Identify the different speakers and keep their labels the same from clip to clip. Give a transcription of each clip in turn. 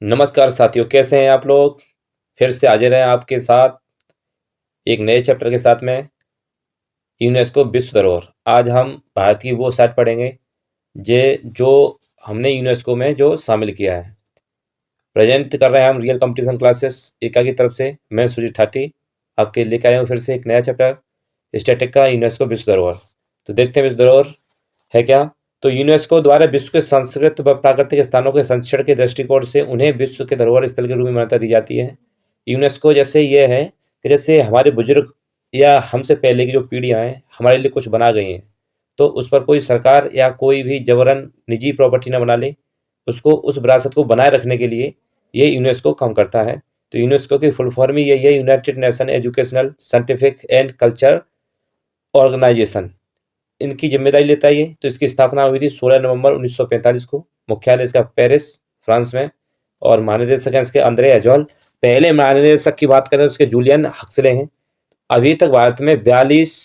Speaker 1: नमस्कार साथियों, कैसे हैं आप लोग। फिर से हाजिर हैं आपके साथ एक नए चैप्टर के साथ में यूनेस्को विश्व धरोहर। आज हम भारत की वो साइट पढ़ेंगे जो हमने यूनेस्को में जो शामिल किया है। प्रेजेंट कर रहे हैं हम रियल कंपटीशन क्लासेस एका की तरफ से। मैं सुजीत ठाठी आपके लेकर आया हूँ फिर से एक नया चैप्टर स्टैटिक का यूनेस्को विश्व धरोहर। तो देखते हैं विश्व धरोहर है क्या। तो यूनेस्को द्वारा विश्व के सांस्कृतिक व प्राकृतिक स्थानों के संरक्षण के दृष्टिकोण से उन्हें विश्व के धरोहर स्थल के रूप में मान्यता दी जाती है। यूनेस्को जैसे ये है कि जैसे हमारे बुजुर्ग या हमसे पहले की जो पीढ़ियां हैं हमारे लिए कुछ बना गई हैं, तो उस पर कोई सरकार या कोई भी जबरन निजी प्रॉपर्टी ना बना ले। उसको उस विरासत को बनाए रखने के लिए ये यूनेस्को काम करता है। तो यूनेस्को की फुल फॉर्म ही यही है, United Nation Educational Scientific and Culture Organisation. इनकी जिम्मेदारी लेता है ये। तो इसकी स्थापना हुई थी 16 नवंबर 1945 को। मुख्यालय इसका पेरिस फ्रांस में और महानिदेशक हैं इसके अंद्रे अजौल। पहले महानिदेशक की बात करें तो उसके जूलियन हक्सले हैं। अभी तक भारत में 42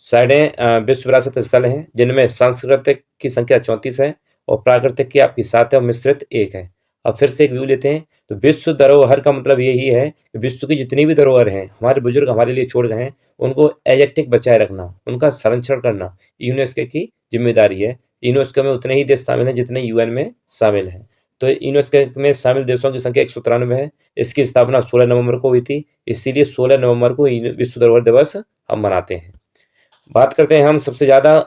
Speaker 1: साइटें विश्व विरासत स्थल हैं, जिनमें सांस्कृतिक की संख्या 34 है और प्राकृतिक की आपकी 7 है और मिश्रित 1 है। अब फिर से एक व्यू लेते हैं। तो विश्व धरोहर का मतलब यही है कि विश्व की जितनी भी धरोहर हैं हमारे बुजुर्ग हमारे लिए छोड़ गए हैं, उनको एजेक्टिक बचाए रखना, उनका संरक्षण करना यूनेस्को की जिम्मेदारी है। यूनेस्को में उतने ही देश शामिल हैं जितने यूएन में शामिल हैं। तो यूनेस्को में शामिल देशों की संख्या 193 है। इसकी स्थापना 16 नवंबर को हुई थी, इसीलिए 16 नवंबर को विश्व धरोहर दिवस हम मनाते हैं। बात करते हैं हम सबसे ज़्यादा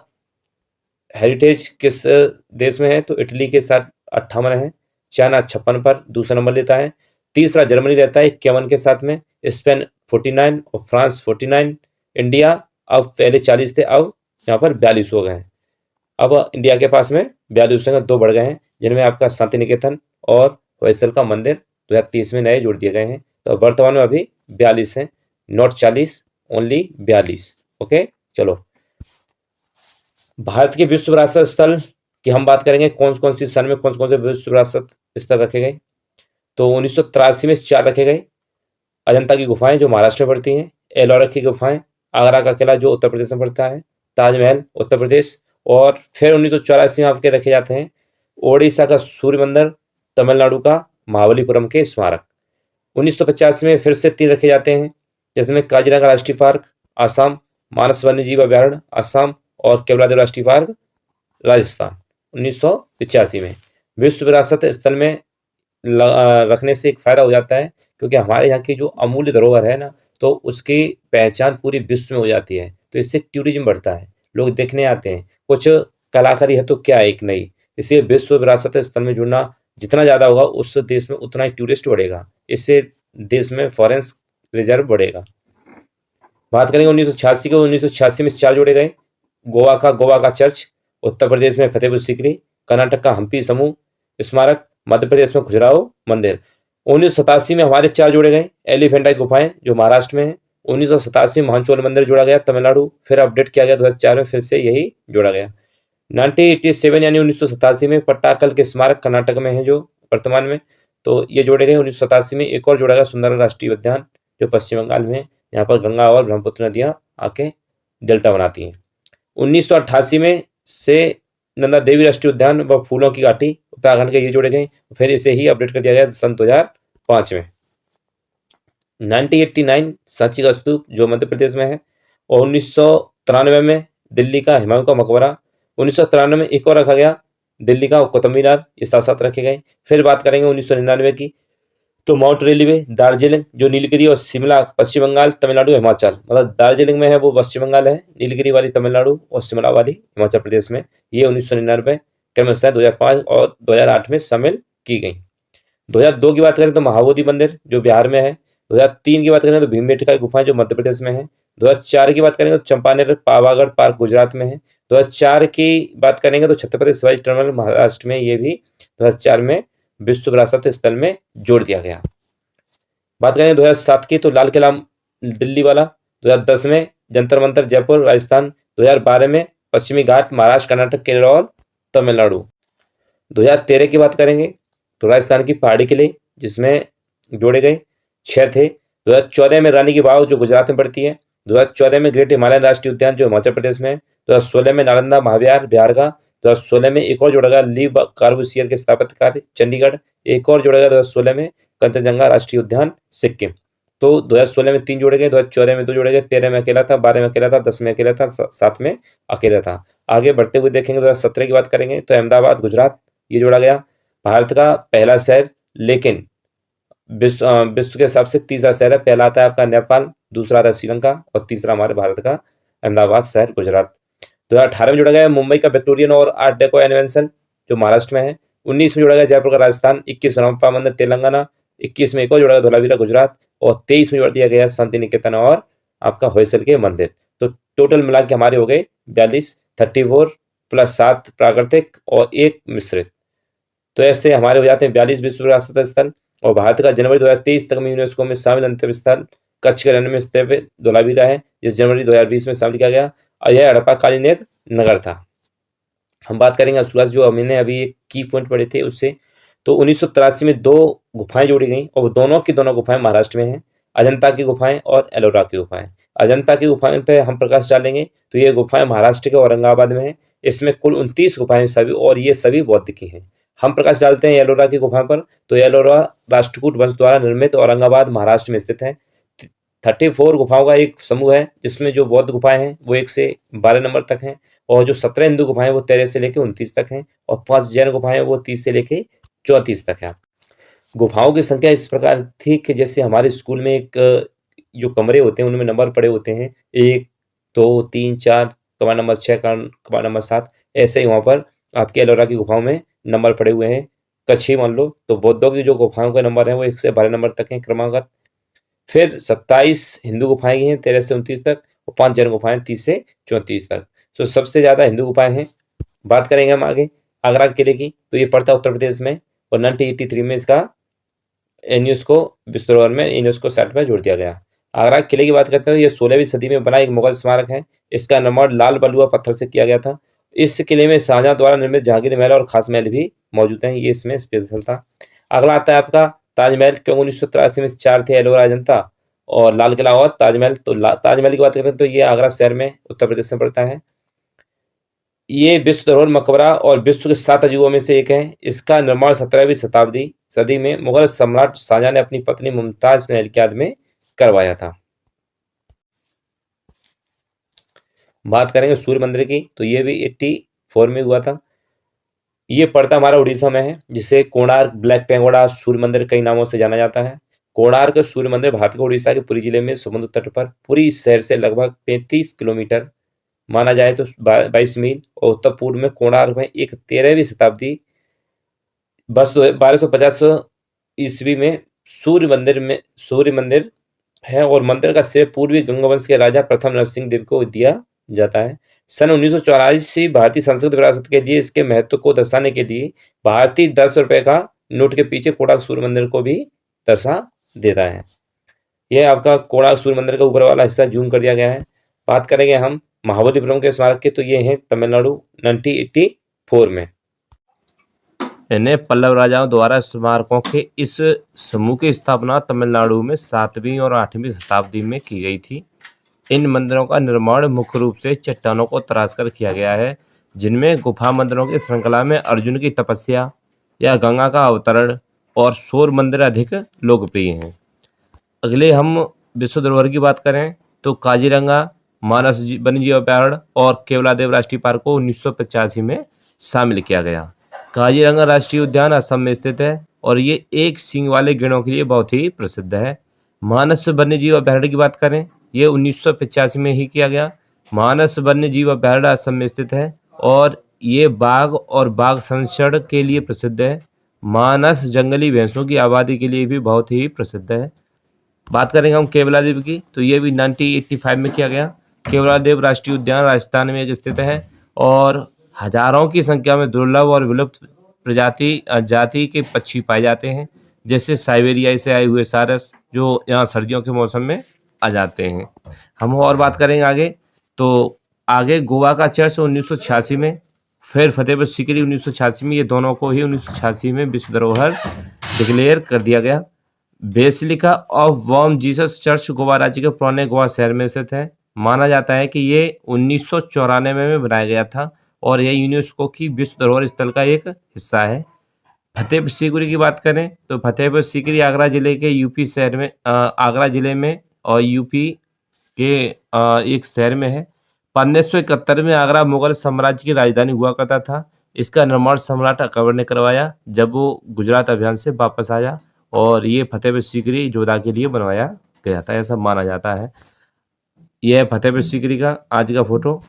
Speaker 1: हेरिटेज किस देश में है। तो इटली के साथ 58 है, चाइना 56 पर दूसरा नंबर लेता है, तीसरा जर्मनी रहता है 51 के साथ में, स्पेन 49 और फ्रांस 49। इंडिया अब पहले 40 थे, अब यहाँ पर 42 हो गए हैं। अब इंडिया के पास में 42 हैं, 2 बढ़ गए हैं, जिनमें आपका शांति निकेतन और होयसल का मंदिर 2030 में नए जोड़ दिए गए हैं। तो वर्तमान में अभी 42 हैं, नॉट 40, ओनली 42। ओके, चलो भारत के विश्व विरासत स्थल की हम बात करेंगे। कौन कौन सी सन में कौन कौन से विश्व विरासत स्थल रखे गए। तो 1983 में 4 रखे गए। अजंता की गुफाएं जो महाराष्ट्र में पड़ती हैं, एलोरा की गुफाएं, आगरा का किला जो उत्तर प्रदेश में पड़ता है, ताजमहल उत्तर प्रदेश। और फिर 1984 में आपके रखे जाते हैं ओडिशा का सूर्य मंदिर, तमिलनाडु का महाबलीपुरम के स्मारक। 1985 में फिर से 3 रखे जाते हैं, जिसमें काजीरंगा राष्ट्रीय पार्क आसाम, मानस वन्यजीव अभ्यारण्य आसाम और केवलादेव राष्ट्रीय पार्क राजस्थान। 1985 में विश्व विरासत स्थल में रखने से एक फायदा हो जाता है, क्योंकि हमारे यहाँ की जो अमूल्य धरोहर है ना, तो उसकी पहचान पूरी विश्व में हो जाती है। तो इससे टूरिज्म बढ़ता है, लोग देखने आते हैं। कुछ कलाकारी है तो क्या एक नई, इसलिए विश्व विरासत स्थल में जुड़ना जितना ज़्यादा होगा उस देश में उतना ही टूरिस्ट बढ़ेगा, इससे देश में फॉरेन रिजर्व बढ़ेगा। बात करेंगे 1986 को। 1986 में 4 जोड़े गए। गोवा का चर्च, उत्तर प्रदेश में फतेहपुर सीकरी, कर्नाटक का हम्पी समूह स्मारक, मध्य प्रदेश में खजुराहो मंदिर। 1987 में हमारे 4 जोड़े गए। एलिफेंटा की गुफाएं जो महाराष्ट्र में है। 1987 में महानचोल मंदिर जोड़ा गया तमिलनाडु, फिर अपडेट किया गया 2004 में, फिर से यही जोड़ा गया। 1987 यानी 1987 में पट्टाकल के स्मारक कर्नाटक में है जो वर्तमान में, तो ये जोड़े गए। 1987 में एक और जोड़ा गया सुंदरवन राष्ट्रीय उद्यान जो पश्चिम बंगाल में है। यहाँ पर गंगा और ब्रह्मपुत्र नदियाँ आके डेल्टा बनाती हैं। 1988 में से नंदा देवी राष्ट्रीय उद्यान व फूलों की घाटी उत्तराखंड के ये जोड़े गए, फिर इसे ही अपडेट कर दिया गया सन 2005 में। 1989 सांची का स्तूप जो मध्य प्रदेश में है, और 1993 में दिल्ली का हुमायूं का मकबरा। 1993 में एक और रखा गया दिल्ली का कुतुब मीनार, ये साथ साथ रखे गए। फिर बात करेंगे 1999 की, तो माउंट रेलवे दार्जिलिंग जो नीलगिरी और शिमला पश्चिम बंगाल तमिलनाडु हिमाचल, मतलब दार्जिलिंग में है वो पश्चिम बंगाल है, नीलगिरी वाली तमिलनाडु और शिमला वाली हिमाचल प्रदेश में। ये 1999 क्रमशः 2005 और 2008 में शामिल की गई। 2002 की बात करें तो महाबोधि मंदिर जो बिहार में है। 2003 की बात करें तो भीमबेटका की गुफाएं जो मध्य प्रदेश में है। 2004 की बात करेंगे तो चंपानेर पावागढ़ पार्क गुजरात में है। 2004 की बात करेंगे तो छत्रपति शिवाजी टर्मिनल महाराष्ट्र में, ये भी 2004 में विश्व विरासत स्थल में जोड़ दिया गया। बात करें 2007 की तो लाल किला दिल्ली वाला। 2010 में जंतर मंतर जयपुर राजस्थान। 2012 में पश्चिमी घाट महाराष्ट्र कर्नाटक केरल और तमिलनाडु। 2013 की बात करेंगे तो राजस्थान की पहाड़ी किले जिसमें जोड़े गए 6 थे। 2014 में रानी की वाव जो गुजरात में पड़ती है। 2014 में ग्रेट हिमालयन राष्ट्रीय उद्यान जो हिमाचल प्रदेश में है। 2016 में नालंदा महाविहार बिहार का। 2016 में एक और जोड़ा गया ली कार्बूसियर के स्थापत्य कार्य चंडीगढ़। एक और जोड़ा गया 2016 में कंचनजंगा राष्ट्रीय उद्यान सिक्किम। तो 2016 में 3 जोड़े गए, 2014 में 2 जोड़े गए, 13 में अकेला था, 12 में अकेला था, 10 में अकेला था, 7 में अकेला था। आगे बढ़ते हुए देखेंगे 2017 की बात करेंगे तो अहमदाबाद गुजरात ये जोड़ा गया। भारत का पहला शहर, लेकिन विश्व के हिसाब से तीसरा शहर है। पहला आता है आपका नेपाल, दूसरा आता है श्रीलंका और तीसरा हमारे भारत का अहमदाबाद शहर गुजरात। 2018 में जोड़ा गया मुंबई का विक्टोरियन और आर्ट डेको एनिवेंशन जो महाराष्ट्र में है। 19 में जोड़ा गया जयपुर का राजस्थान, 21 में रामप्पा मंदिर तेलंगाना, 21 में एक और जोड़ा गया धोलावीरा गुजरात और 23 में जोड़ दिया गया शांति निकेतन और आपका होयसल के मंदिर। तो टोटल मिला के हमारे हो गए 42, 34 प्लस 7 प्राकृतिक और 1 मिश्रित। तो ऐसे हमारे हो जाते हैं 42 विश्व विरासत स्थल। और भारत का जनवरी 2023 तक में यूनेस्को में शामिल अंतिम स्थल कच्छ के रण में स्थित धोलावीरा है, जिस जनवरी 2020 में शामिल किया गया और यह हड़प्पाकालीन एक नगर था। हम बात करेंगे सूरज जो हमने अभी एक की पॉइंट पढ़े थे उससे। तो 1983 में 2 गुफाएं जोड़ी गई और दोनों की दोनों गुफाएं महाराष्ट्र में हैं, अजंता की गुफाएं और एलोरा की गुफाएं। अजंता की गुफाएं पे हम प्रकाश डालेंगे तो ये गुफाएं महाराष्ट्र के औरंगाबाद में है। इसमें कुल 29 गुफाएं सभी और ये सभी बौद्ध की हैं। हम प्रकाश डालते हैं एलोरा की गुफा पर, तो एलोरा राष्ट्रकूट वंश द्वारा निर्मित औरंगाबाद महाराष्ट्र में स्थित है। 34 गुफाओं का एक समूह है जिसमें जो बौद्ध गुफाएं हैं वो 1 से 12 नंबर तक हैं और जो 17 हिंदू गुफाएं वो 13 से लेकर 29 तक हैं और 5 जैन गुफाएं वो 30 से लेकर 34 तक है। गुफाओं की संख्या इस प्रकार थी कि जैसे हमारे स्कूल में एक जो कमरे होते हैं उनमें नंबर पड़े होते हैं 1, 2, 3, 4, कमरा नंबर 6, कमरा नंबर 7, ऐसे ही वहाँ पर आपके एलोरा की गुफाओं में नंबर पड़े हुए हैं। कच्छ ही मान लो तो बौद्धों की जो गुफाओं के नंबर हैं वो 1 से 12 नंबर तक हैं क्रमागत। फिर 27 हिंदू गुफाएं हैं 13 से 29 तक और 5 जैन गुफाएं 30 से 34 तक। तो सबसे ज़्यादा हिंदू गुफाएं हैं। बात करेंगे हम आगे आगरा किले की, तो ये पड़ता है उत्तर प्रदेश में और 1983 में इसका यूनेस्को विश्व धरोहर में यूनेस्को साइट पर जोड़ दिया गया। आगरा किले की बात करते हैं तो ये 16वीं सदी में बना एक मुगल स्मारक है। इसका निर्माण लाल बलुआ पत्थर से किया गया था। इस किले में शाहजहां द्वारा निर्मित जहांगीर महल और खास महल भी मौजूद हैं, ये इसमें स्पेशल था। अगला आता है आपका ताजमहल, क्योंकि 1983 में 4 थे, एलोरा, अजंता और लाल किला और ताजमहल। तो ताजमहल की बात करें तो ये आगरा शहर में उत्तर प्रदेश में पड़ता है। ये विश्व धरोहर मकबरा और विश्व के 7 अजूबों में से एक है। इसका निर्माण 17वीं सदी में मुगल सम्राट शाहजहां ने अपनी पत्नी मुमताज महल की याद में करवाया था। बात करेंगे सूर्य मंदिर की, तो ये भी 84 में हुआ था। ये पड़ता हमारा उड़ीसा में है, जिसे कोणार्क, ब्लैक पेगोडा, सूर्य मंदिर कई नामों से जाना जाता है। कोणार्क सूर्य मंदिर भारत के उड़ीसा के पुरी जिले में समुद्र तट पर पुरी शहर से लगभग 35 किलोमीटर माना जाए तो 22 मील और उत्तर पूर्व में कोणार्क में एक 13वीं शताब्दी बस 1250 ईस्वी में सूर्य मंदिर है और मंदिर का श्रेय पूर्वी गंगवंश के राजा प्रथम नरसिंह देव को दिया जाता है। सन 1984 भारतीय संस्कृति विरासत के लिए इसके महत्व को दर्शाने के लिए भारतीय 10 रुपए का नोट के पीछे कोणार्क सूर्य मंदिर को भी दर्शा देता है। यह आपका कोणार्क सूर्य मंदिर का ऊपर वाला हिस्सा जूम कर दिया गया है। बात करेंगे हम महाबलीपुरम के स्मारक की, तो ये हैं तमिलनाडु 1984 में। इन्हें पल्लव राजाओं द्वारा स्मारकों के इस समूह की स्थापना तमिलनाडु में 7वीं और 8वीं शताब्दी में की गई थी। इन मंदिरों का निर्माण मुख्य रूप से चट्टानों को तराशकर किया गया है, जिनमें गुफा मंदिरों की श्रृंखला में अर्जुन की तपस्या या गंगा का अवतरण और सौर मंदिर अधिक लोकप्रिय हैं। अगले हम विश्व धरोहर की बात करें तो काजीरंगा मानस वन्यजीव अभयारण्य और केवलादेव राष्ट्रीय पार्क को 1985 में शामिल किया गया। काजीरंगा राष्ट्रीय उद्यान असम में स्थित है और ये एक सींग वाले गिद्धों के लिए बहुत ही प्रसिद्ध है। मानस वन्यजीव अभयारण्य की बात करें, ये 1985 में ही किया गया। मानस वन्यजीव अभयारण्य असम में स्थित है और ये बाघ और बाघ संरक्षण के लिए प्रसिद्ध है। मानस जंगली भैंसों की आबादी के लिए भी बहुत ही प्रसिद्ध है। बात करेंगे हम केवलादेव की, तो ये भी 1985 में किया गया। केवलादेव राष्ट्रीय उद्यान राजस्थान में स्थित है और हजारों की संख्या में दुर्लभ और विलुप्त जाति के पक्षी पाए जाते हैं, जैसे साइबेरिया से आए हुए सारस, जो यहाँ सर्दियों के मौसम में आ जाते हैं। हम और बात करेंगे आगे, तो आगे गोवा का चर्च 1986 में, फिर फतेहपुर सीकरी 1986 में, ये दोनों को ही 1986 में विश्व धरोहर डिक्लेयर कर दिया गया। Basilica of Bom Jesus church Goa राज्य के पुराने गोवा शहर में स्थित है। माना जाता है कि ये 1994 में बनाया गया था और यह यूनेस्को की विश्व धरोहर स्थल का एक हिस्सा है। फतेहपुर सीकरी की बात करें तो फतेहपुर सीकरी आगरा जिले के यूपी शहर में आगरा जिले में और यूपी के एक शहर में है। 1571 में आगरा मुगल साम्राज्य की राजधानी हुआ करता था। इसका निर्माण सम्राट अकबर ने करवाया जब वो गुजरात अभियान से वापस आया, और ये फतेहपुर सीकरी जोधा के लिए बनवाया गया था, ऐसा माना जाता है। यह है फतेहपुर सीकरी का आज का फोटो।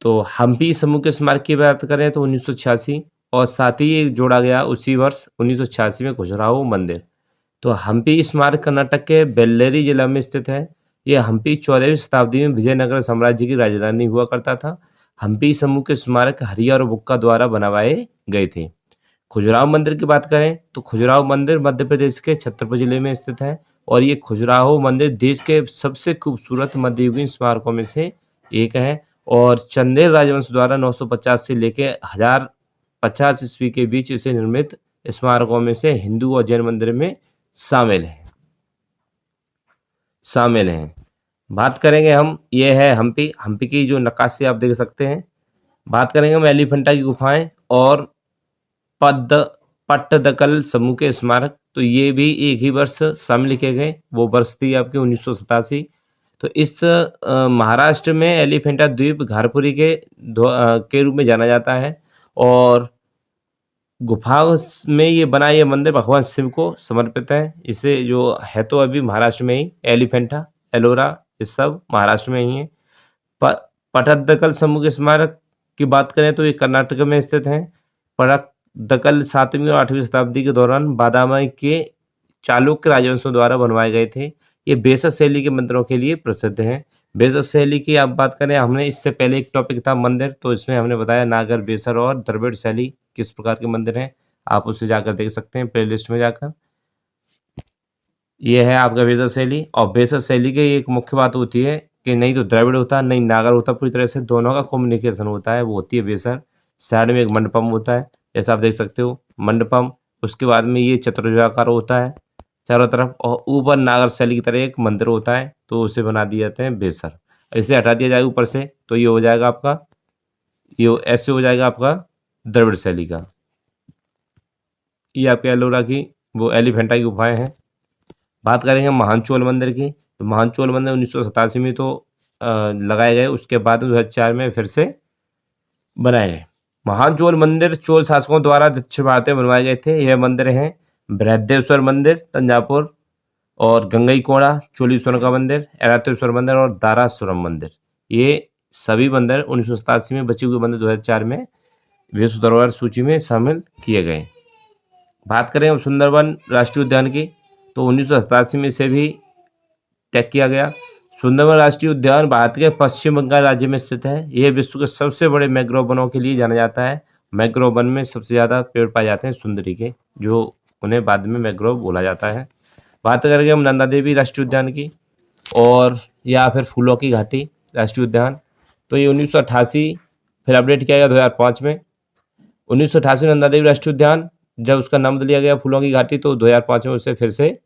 Speaker 1: तो हम्पी समूह के स्मारक की बात करें तो 1986, और साथ ही जोड़ा गया उसी वर्ष 1986 में खजुराहो मंदिर। तो हम्पी स्मारक कर्नाटक के बेल्लेरी जिला में स्थित है। यह हम्पी 14वीं शताब्दी में विजयनगर साम्राज्य की राजधानी हुआ करता था। हम्पी समूह के स्मारक हरिया और बुक्का द्वारा बनवाए गए थे। खजुराहो मंदिर की बात करें तो खजुराहो मंदिर मध्य प्रदेश के छतरपुर जिले में स्थित है, और ये खजुराहो मंदिर देश के सबसे खूबसूरत मध्ययुगीन स्मारकों में से एक है, और चंदेल राजवंश द्वारा 950 से लेकर 1050 ईस्वी के बीच इसे निर्मित स्मारकों में से हिंदू और जैन मंदिर में शामिल हैं। बात करेंगे हम, ये है हम्पी की जो नक्काशी आप देख सकते हैं। बात करेंगे हम एलिफेंटा की गुफाएं और पट्टदकल समूह के स्मारक। तो ये भी एक ही वर्ष शामिल किए गए, वो वर्ष थी आपकी 1987। तो इस महाराष्ट्र में एलिफेंटा द्वीप घारपुरी के रूप में जाना जाता है, और गुफाओं में ये मंदिर भगवान शिव को समर्पित है। इसे जो है तो अभी महाराष्ट्र में ही एलिफेंटा, एलोरा, ये सब महाराष्ट्र में ही है। पट्टदकल समूह के स्मारक की बात करें तो ये कर्नाटक में स्थित है। पट्टदकल 7वीं और 8वीं शताब्दी के दौरान बादामी के चालुक्य राजवंशों द्वारा बनवाए गए थे। ये बेसर शैली के मंदिरों के लिए प्रसिद्ध हैं। बेसर शैली की आप बात करें, हमने इससे पहले एक टॉपिक था मंदिर, तो इसमें हमने बताया नागर, बेसर और द्रविड़ शैली किस प्रकार के मंदिर हैं। आप उसे जाकर देख सकते हैं प्लेलिस्ट में जाकर। ये है आपका बेसर शैली, और बेसर शैली की एक मुख्य बात होती है कि नहीं तो द्रविड़ होता नहीं नागर होता, पूरी तरह से दोनों का कम्युनिकेशन होता है, वो होती है बेसर। साइड में एक मंडपम होता है, जैसा आप देख सकते हो मंडपम। उसके बाद में ये चतुर्भुजाकार होता है चारों तरफ, और ऊपर नागर शैली की तरह एक मंदिर होता है, तो उसे बना दिए जाते हैं बेसर। इसे हटा दिया जाएगा ऊपर से तो ये हो जाएगा आपका, ये ऐसे हो जाएगा आपका द्रविड़ शैली का। ये आपके एलोरा की वो एलिफेंटा की गुफाएं हैं। बात करेंगे महान चोल मंदिर की, तो महान चोल मंदिर 1987 में तो लगाए गए, उसके बाद 2004 में फिर से बनाए गए। महान चोल मंदिर चोल शासकों द्वारा दक्षिण भारत में बनवाए गए थे। यह मंदिर हैं बृहदेश्वर मंदिर तंजापुर, और गंगईकोंडा चोलीश्वर का मंदिर, ऐरावतेश्वर मंदिर और दारासुरम मंदिर। ये सभी मंदिर 1987 में, बचे हुए मंदिर 2004 में विश्व धरोहर सूची में शामिल किए गए। बात करें हम सुंदरवन राष्ट्रीय उद्यान की, तो 1987 में इसे भी तय किया गया। सुंदरवन राष्ट्रीय उद्यान भारत के पश्चिम बंगाल राज्य में स्थित है। यह विश्व के सबसे बड़े मैंग्रोव वनों के लिए जाना जाता है। मैंग्रोव वन में सबसे ज़्यादा पेड़ पाए जाते हैं सुंदरी के, जो उन्हें बाद में मैंग्रोव बोला जाता है। बात करेंगे हम नंदा देवी राष्ट्रीय उद्यान की, और या फिर फूलों की घाटी राष्ट्रीय उद्यान। तो ये 1988 फिर अपडेट किया गया 2005 में। 1988 में नंदा देवी राष्ट्रीय उद्यान, जब उसका नाम बदल दिया गया फूलों की घाटी, तो 2005 में उसे फिर से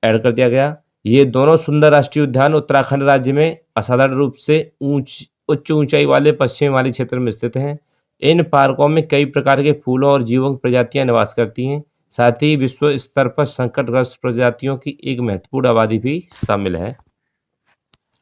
Speaker 1: ऐड कर दिया गया। ये दोनों सुंदर राष्ट्रीय उद्यान उत्तराखंड राज्य में असाधारण रूप से उच्च ऊंचाई वाले पश्चिम हिमालय क्षेत्र में स्थित हैं। इन पार्कों में कई प्रकार के फूलों और जीवों की प्रजातियां निवास करती हैं। साथ ही विश्व स्तर पर संकटग्रस्त प्रजातियों की एक महत्वपूर्ण आबादी भी शामिल है।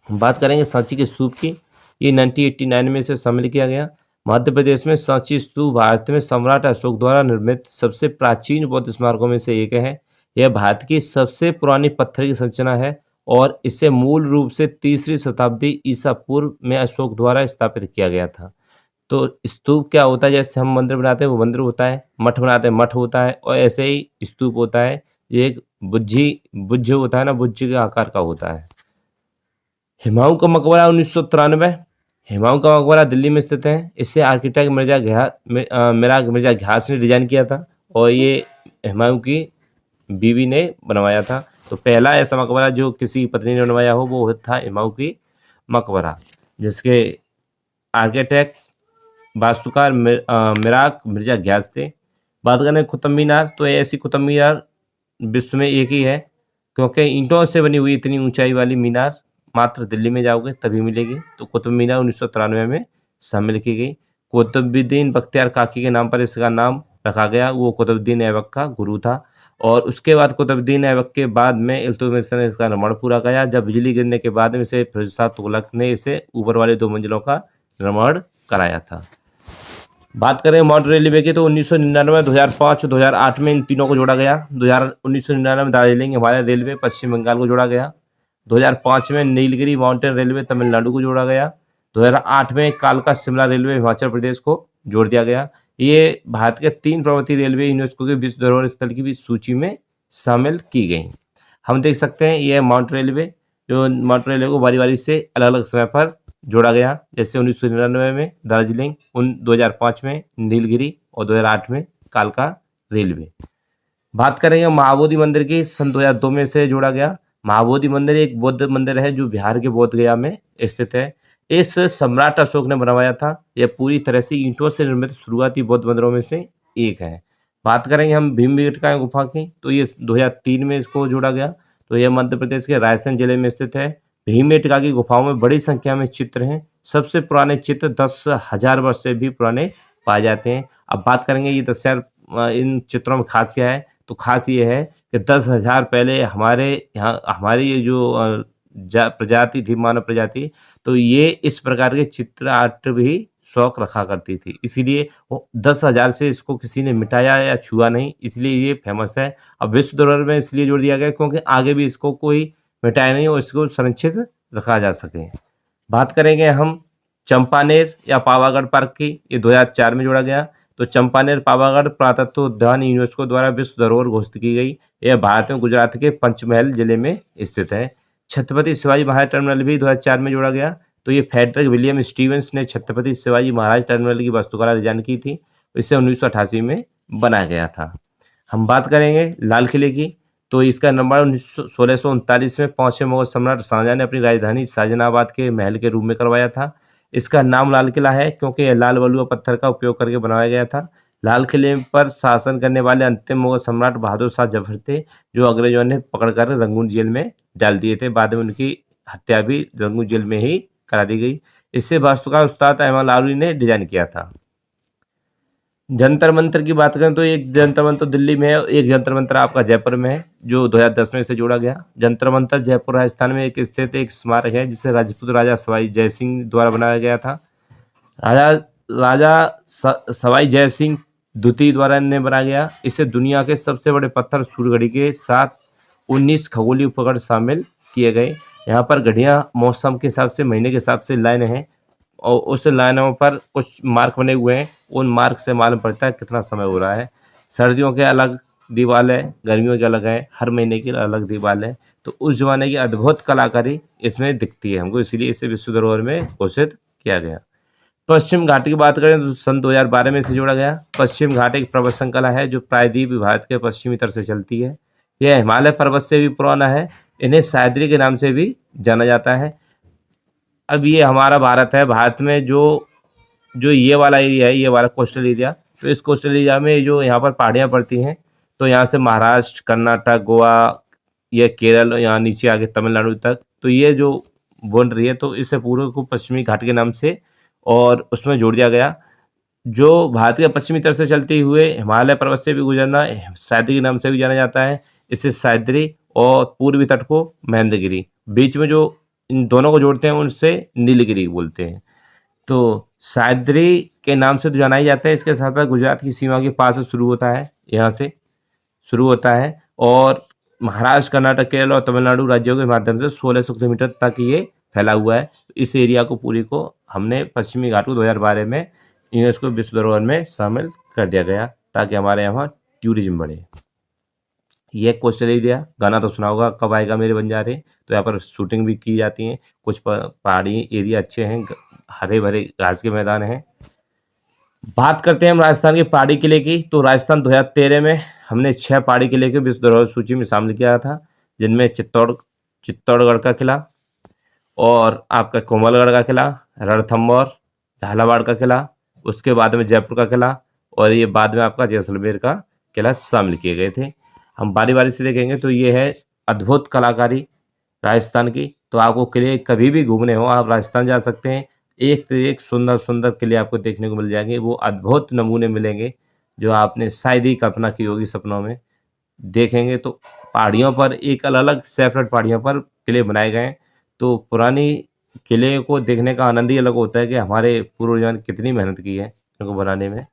Speaker 1: बात करेंगे सांची के स्तूप की, ये 1989 में इसे शामिल किया गया। मध्य प्रदेश में सांची स्तूप भारत में सम्राट अशोक द्वारा निर्मित सबसे प्राचीन बौद्ध स्मारकों में से एक है। यह भारत की सबसे पुरानी पत्थर की संरचना है, और इसे मूल रूप से 3री शताब्दी ईसा पूर्व में अशोक द्वारा स्थापित किया गया था। तो स्तूप क्या होता है, जैसे हम मंदिर बनाते हैं वो मंदिर होता है, मठ बनाते हैं मठ होता है, और ऐसे ही स्तूप होता है। ये एक बुज्झ होता है ना, बुज्झ के आकार का होता है। हुमायूं का मकबरा 1993, हुमायूं का मकबरा दिल्ली में स्थित है। इसे आर्किटेक्ट मिराग मिर्जा घियास ने डिजाइन किया था, और ये हुमायूं की बीवी ने बनवाया था। तो पहला ऐसा मकबरा जो किसी पत्नी ने बनवाया हो वो था हुमायूं की मकबरा, जिसके आर्किटेक्ट वास्तुकार मिराग मिर्जा घियास थे। बात करें कुतुब मीनार, तो ऐसी कुतुब मीनार विश्व में एक ही है, क्योंकि ईंटों से बनी हुई इतनी ऊंचाई वाली मीनार मात्र दिल्ली में जाओगे तभी मिलेगी। तो कुतुब मीनार 1993 में शामिल की गई। कुतुबुद्दीन बख्तियार काकी के नाम पर इसका नाम रखा गया। वो कुतुबुद्दीन ऐबक का गुरु था। और उसके बाद कुतुबुद्दीन ऐबक के बाद में इल्तुतमिश ने इसका निर्माण पूरा किया। जब बिजली गिरने के बाद में इसे फिरोज शाह तुगलक ने इसे ऊपर वाले 2 मंजिलों का निर्माण कराया था। बात करें मॉडर्न रेलवे की तो 1999, 2005, 2008 में इन तीनों को जोड़ा गया। 1999 में दार्जिलिंग हिमालय रेलवे पश्चिम बंगाल को जोड़ा गया। 2005 में नीलगिरी माउंटेन रेलवे तमिलनाडु को जोड़ा गया। 2008 में कालका शिमला रेलवे हिमाचल प्रदेश को जोड़ दिया गया। ये भारत के 3 पर्वतीय रेलवे यूनेस्को के विश्व धरोहर स्थल की भी सूची में शामिल की गई। हम देख सकते हैं यह माउंट रेलवे, जो माउंट रेलवे को बारी बारी से अलग अलग समय पर जोड़ा गया। जैसे 1999 में दार्जिलिंग, 2005 में नीलगिरी और 2008 में कालका रेलवे। बात करेंगे महाबोधि मंदिर की, सन 2002 में से जोड़ा गया। महाबोधि मंदिर एक बौद्ध मंदिर है जो बिहार के बोध गया में स्थित है। इस सम्राट अशोक ने बनवाया था। यह पूरी तरह से ईंटों से निर्मित शुरुआती बौद्ध मंदिरों में से एक है। बात करेंगे हम भीमबेटका गुफा की, तो ये 2003 में इसको जोड़ा गया। तो यह मध्य प्रदेश के रायसेन जिले में स्थित है। भीमबेटका की गुफाओं में बड़ी संख्या में चित्र हैं। सबसे पुराने चित्र 10,000 वर्ष से भी पुराने पाए जाते हैं। अब बात करेंगे ये 10,000 इन चित्रों में खास क्या है, तो खास ये है कि 10,000 पहले हमारे यहाँ हमारी ये जो प्रजाति थी, मानव प्रजाति, तो ये इस प्रकार के चित्र आर्ट भी शौक रखा करती थी। इसीलिए वो 10,000 से इसको किसी ने मिटाया या छुआ नहीं, इसलिए ये फेमस है। अब विश्व धरोहर में इसलिए जोड़ दिया गया क्योंकि आगे भी इसको कोई मिटाया नहीं और इसको संरक्षित रखा जा सके। बात करेंगे हम चंपानेर या पावागढ़ पार्क की, ये 2004 में जोड़ा गया। तो चंपानेर पावागढ़ पुरातत्व उद्यान यूनेस्को द्वारा विश्व धरोहर घोषित की गई। यह भारत में गुजरात के पंचमहल जिले में स्थित है। छत्रपति शिवाजी महाराज टर्मिनल भी 2004 में जोड़ा गया। तो ये फ्रेडरिक विलियम स्टीवेंस ने छत्रपति शिवाजी महाराज टर्मिनल की वास्तुकला डिजाइन की थी। इसे 1988 में बनाया गया था। हम बात करेंगे लाल किले की, तो इसका निर्माण 1639 में 5वें मुगल सम्राट शाहजहां ने अपनी राजधानी शाहजहानाबाद के महल के रूप में करवाया था। इसका नाम लाल किला है क्योंकि यह लाल बलुआ पत्थर का उपयोग करके बनाया गया था। लाल किले पर शासन करने वाले अंतिम मुगल सम्राट बहादुर शाह जफर थे, जो अंग्रेजों ने पकड़कर रंगून जेल में डाल दिए थे। बाद में उनकी हत्या भी रंगून जेल में ही करा दी गई। इसे वास्तुकार उस्ताद अहमद लालवी ने डिजाइन किया था। जंतर मंतर की बात करें तो एक जंतर मंतर दिल्ली में है, एक जंतर मंतर आपका जयपुर में है, जो 2010 में इसे जोड़ा गया। जंतर मंतर जयपुर राजस्थान में एक स्थित एक स्मारक है जिसे राजपूत राजा सवाई जयसिंह द्वारा बनाया गया था। राजा सवाई जयसिंह द्वितीय द्वारा ने बनाया गया। इसे दुनिया के सबसे बड़े पत्थर सूर्यघड़ी के साथ 19 खगोलीय उपकरण शामिल किए गए। यहाँ पर घड़ियाँ मौसम के हिसाब से, महीने के हिसाब से लाइन है और उस लाइनों पर कुछ मार्क बने हुए हैं। उन मार्क से मालूम पड़ता है कितना समय हो रहा है। सर्दियों के अलग दीवार है, गर्मियों के अलग है, हर महीने की अलग दीवार है। तो उस जमाने की अद्भुत कलाकारी इसमें दिखती है हमको, इसलिए इसे विश्व धरोहर में घोषित किया गया। पश्चिम घाट की बात करें तो सन 2012 में इसे जोड़ा गया। पश्चिम घाट एक पर्वत श्रृंखला है जो प्रायद्वीप भारत के पश्चिमी तट से चलती है। यह हिमालय पर्वत से भी पुराना है। इन्हें सह्याद्री के नाम से भी जाना जाता है। अब ये हमारा भारत है, भारत में जो ये वाला एरिया है, ये वाला कोस्टल एरिया, तो इस कोस्टल एरिया में जो यहाँ पर पहाड़ियाँ पड़ती हैं, तो यहाँ से महाराष्ट्र, कर्नाटक, गोवा, ये केरल, यहाँ नीचे आगे तमिलनाडु तक, तो ये जो बाउंड्री है, तो इसे पूरे को पश्चिमी घाट के नाम से और उसमें जोड़ दिया गया। जो भारत के पश्चिमी तरफ से चलते हुए हिमालय पर्वत से भी गुजरना सह्याद्री के नाम से भी जाना जाता है। इसे सह्याद्री और पूर्वी तट को महेंद्रगिरी, बीच में जो इन दोनों को जोड़ते हैं उनसे नीलगिरी बोलते हैं। तो सह्याद्री के नाम से तो जाना ही जाता है। इसके साथ साथ गुजरात की सीमा के पास से शुरू होता है, यहाँ से शुरू होता है और महाराष्ट्र, कर्नाटक, केरल और तमिलनाडु राज्यों के माध्यम से 1600 किलोमीटर तक ये फैला हुआ है। इस एरिया को पूरी को हमने पश्चिमी घाट को 2012 में यूनेस्को विश्व धरोहर में शामिल कर दिया गया ताकि हमारे यहाँ टूरिज्म बढ़े। ये कोस्टल एरिया, गाना तो सुना होगा कब आएगा मेरे बंजारे, तो यहाँ पर शूटिंग भी की जाती है। कुछ पहाड़ी एरिया अच्छे हैं, हरे भरे घास के मैदान हैं। बात करते हैं हम राजस्थान के पहाड़ी किले की, तो राजस्थान 2013 में हमने 6 पहाड़ी किले के विश्व धरोहर सूची में शामिल किया था, जिनमें चित्तौड़गढ़ का किला और आपका कोमलगढ़ का किला, रणथंभौर, झालावाड़ का किला, उसके बाद में जयपुर का किला और ये बाद में आपका जैसलमेर का किला शामिल किए गए थे। हम बारी बारी से देखेंगे तो ये है अद्भुत कलाकारी राजस्थान की। तो आपको किले कभी भी घूमने हो आप राजस्थान जा सकते हैं। एक से एक सुंदर सुंदर किले आपको देखने को मिल जाएंगे। वो अद्भुत नमूने मिलेंगे जो आपने शायद ही कल्पना की होगी सपनों में। देखेंगे तो पहाड़ियों पर एक अलग अलग सेपरेट पहाड़ियों पर किले बनाए गए हैं। तो पुरानी किले को देखने का आनंद ही अलग होता है कि हमारे पूर्वजों ने कितनी मेहनत की है इनको बनाने में।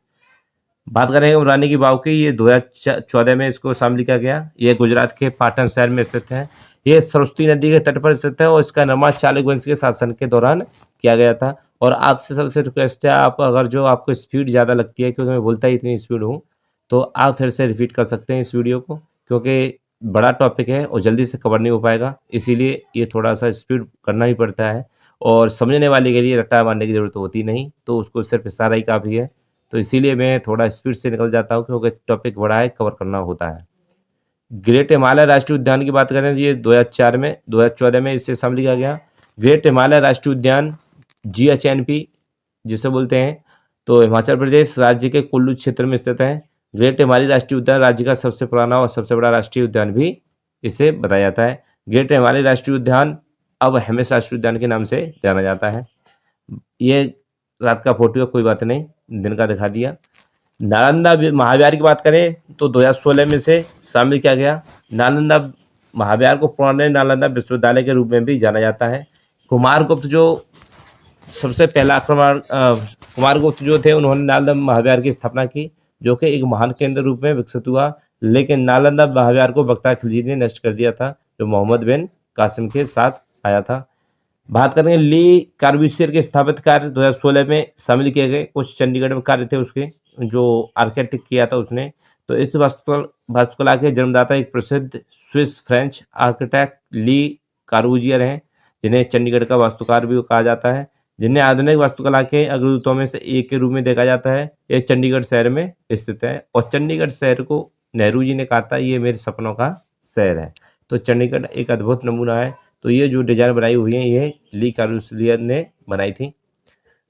Speaker 1: बात करेंगे रानी की वाव की, ये 2014 में इसको शामिल किया गया। ये गुजरात के पाटन शहर में स्थित है। ये सरस्वती नदी के तट पर स्थित है और इसका निर्माण चालुक्य वंश के शासन के दौरान किया गया था। और आपसे सबसे रिक्वेस्ट है, आप अगर जो आपको स्पीड ज़्यादा लगती है, क्योंकि मैं बोलता ही इतनी स्पीड हूँ, तो आप फिर से रिपीट कर सकते हैं इस वीडियो को, क्योंकि बड़ा टॉपिक है और जल्दी से कवर नहीं हो पाएगा, इसीलिए ये थोड़ा सा स्पीड करना ही पड़ता है। और समझने वाले के लिए रट्टा मारने की ज़रूरत होती नहीं, तो उसको सिर्फ इशारा ही काफ़ी है। तो इसीलिए मैं थोड़ा स्पीड से निकल जाता हूँ, क्योंकि टॉपिक बड़ा है, कवर करना होता है। ग्रेट हिमालय राष्ट्रीय उद्यान की बात करें तो ये 2014 में इसे शामिल किया गया। ग्रेट हिमालय राष्ट्रीय उद्यान GHNP जिसे बोलते हैं, तो हिमाचल प्रदेश राज्य के कुल्लू क्षेत्र में स्थित है। ग्रेट हिमालय राष्ट्रीय उद्यान राज्य का सबसे पुराना और सबसे बड़ा राष्ट्रीय उद्यान भी इसे बताया जाता है। ग्रेट हिमालय राष्ट्रीय उद्यान अब हेमिस राष्ट्रीय उद्यान के नाम से जाना जाता है। ये रात का फोटो है, कोई बात नहीं, दिन का दिखा दिया। नालंदा महाविहार की बात करें तो 2016 में से शामिल किया गया। नालंदा महाविहार को पुराने नालंदा विश्वविद्यालय के रूप में भी जाना जाता है। कुमारगुप्त जो सबसे पहला आक्रमण कुमारगुप्त जो थे, उन्होंने नालंदा महाविहार की स्थापना की, जो कि एक महान केंद्र रूप में विकसित हुआ। लेकिन नालंदा महाविहार को बख्तियार खिलजी ने नष्ट कर दिया था, जो मोहम्मद बिन कासिम के साथ आया था। बात करेंगे ली कार्बूसियर के स्थापित कार्य 2016 में शामिल किए गए। कुछ चंडीगढ़ में कार्य थे उसके, जो आर्किटेक्ट किया था उसने। तो इस वास्तुकला के जन्मदाता एक प्रसिद्ध स्विस फ्रेंच आर्किटेक्ट ली कार्बूजियर हैं, जिन्हें चंडीगढ़ का वास्तुकार भी कहा जाता है, जिन्हें आधुनिक वास्तुकला के अग्रदूतों में से एक के रूप में देखा जाता है। ये चंडीगढ़ शहर में स्थित है और चंडीगढ़ शहर को नेहरू जी ने कहा था ये मेरे सपनों का शहर है। तो चंडीगढ़ एक अद्भुत नमूना है। तो ये जो डिजाइन बनाई हुई है, ये ली कार्बूसियर ने बनाई थी।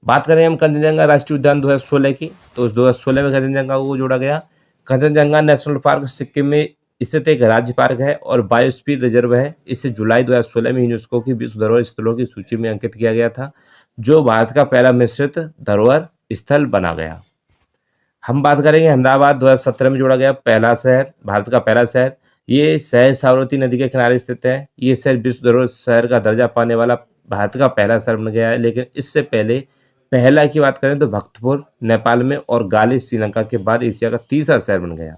Speaker 1: बात करें हम कंचनजंगा राष्ट्रीय उद्यान 2016 की, तो 2016 में कंचनजंगा को जोड़ा गया। कंचनजंगा नेशनल पार्क सिक्किम में स्थित एक राज्य पार्क है और बायोस्फीयर रिजर्व है। इसे जुलाई 2016 में यूनेस्को की विश्व धरोहर स्थलों की सूची में अंकित किया गया था, जो भारत का पहला मिश्रित धरोहर स्थल बना गया। हम बात करेंगे अहमदाबाद 2017 में जोड़ा गया पहला शहर, भारत का पहला शहर। ये शहर साबरमती नदी के किनारे स्थित है। ये शहर विश्व धरोहर शहर का दर्जा पाने वाला भारत का पहला शहर बन गया है। लेकिन इससे पहले पहला की बात करें तो भक्तपुर नेपाल में और गाले श्रीलंका के बाद एशिया का तीसरा शहर बन गया।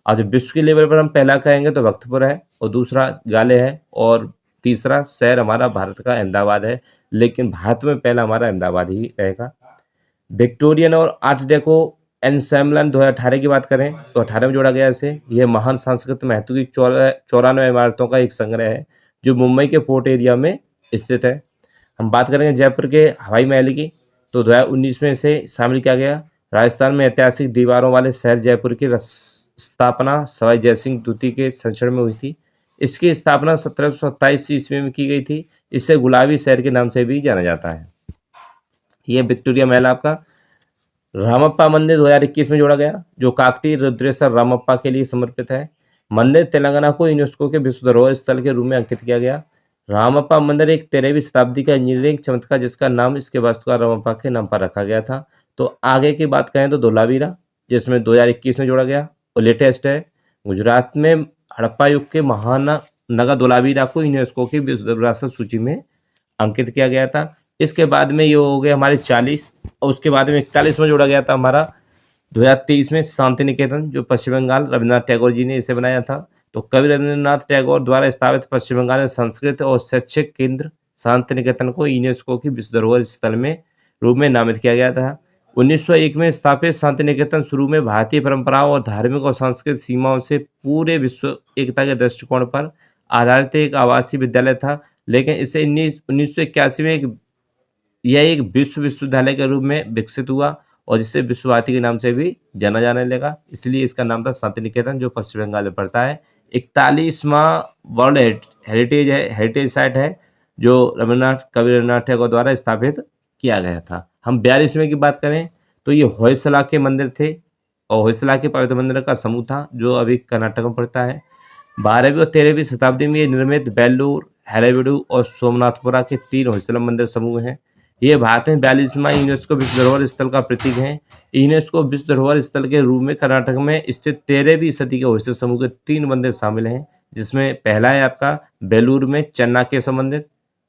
Speaker 1: और जब विश्व के लेवल पर हम पहला कहेंगे तो भक्तपुर है और दूसरा गाले है और तीसरा शहर हमारा भारत का अहमदाबाद है। लेकिन भारत में पहला हमारा अहमदाबाद ही रहेगा। विक्टोरियन और आर्ट डेको एनसेम्बलन 2018 की बात करें तो 18 में जोड़ा गया इसे। यह महान सांस्कृतिक महत्व की 94 इमारतों का एक संग्रह है, जो मुंबई के पोर्ट एरिया में स्थित है। हम बात करेंगे जयपुर के हवाई महल की, तो 2019 में इसे शामिल किया गया। राजस्थान में ऐतिहासिक दीवारों वाले शहर जयपुर की स्थापना सवाई जयसिंह द्वितीय के संचरण में हुई थी। इसकी स्थापना 1727 ईस्वी में की गई थी। इसे गुलाबी शहर के नाम से भी जाना जाता है। यह विक्टोरिया महल आपका। रामप्पा मंदिर 2021 में जोड़ा गया, जो काकतीय रुद्रेश्वर रामप्पा के लिए समर्पित है। मंदिर तेलंगाना को यूनेस्को के विश्व धरोहर स्थल के रूप में अंकित किया गया। रामप्पा मंदिर एक 13वीं शताब्दी का इंजीनियरिंग चमत्कार, जिसका नाम इसके वास्तुकार रामप्पा के नाम पर रखा गया था। तो आगे की बात करें तो धोलावीरा, जिसमें 2021 में जोड़ा गया और लेटेस्ट है। गुजरात में हड़प्पा युग के महान नगर धोलावीरा को यूनेस्को की विश्व विरासत सूची में अंकित किया गया था। इसके बाद में ये हो गए हमारे 40 और उसके बाद में 41 में जोड़ा गया था हमारा 2023 में शांति निकेतन, जो पश्चिम बंगाल रविन्द्रनाथ टैगोर जी ने इसे बनाया था। तो कवि रविन्द्रनाथ टैगोर द्वारा स्थापित पश्चिम बंगाल में संस्कृत और शैक्षिक केंद्र शांति निकेतन को यूनेस्को की विश्व धरोहर स्थल में रूप में नामित किया गया था। 1901 में स्थापित शांति निकेतन शुरू में भारतीय परंपराओं और धार्मिक और सांस्कृतिक सीमाओं से पूरे विश्व एकता के दृष्टिकोण पर आधारित एक आवासीय विद्यालय था। लेकिन इसे 1981 में यह एक विश्वविद्यालय के रूप में विकसित हुआ और जिसे विश्व भारती के नाम से भी जाना जाने लगा। इसलिए इसका नाम था शांति निकेतन, जो पश्चिम बंगाल में पड़ता है। 41वां वर्ल्ड हेरिटेज साइट है, जो कवि रविन्द्रनाथ टैगोर द्वारा स्थापित किया गया था। हम 42वें की बात करें तो ये होयसला के मंदिर थे और होयसला के पवित्र मंदिर का समूह था, जो अभी कर्नाटक में पड़ता है। 12वीं और 13वीं शताब्दी में ये निर्मित बेल्लूर, हलेबीडु और सोमनाथपुरा के 3 होयसला मंदिर समूह हैं। ये भारत में 42वां यूनेस्को विश्व धरोहर स्थल का प्रतीक है। यूनेस्को विश्व धरोहर स्थल के रूप में कर्नाटक में स्थित 13वीं सदी के होयसला समूह के 3 मंदिर शामिल हैं, जिसमें पहला है आपका बेलूर में चन्नाकेशव मंदिर,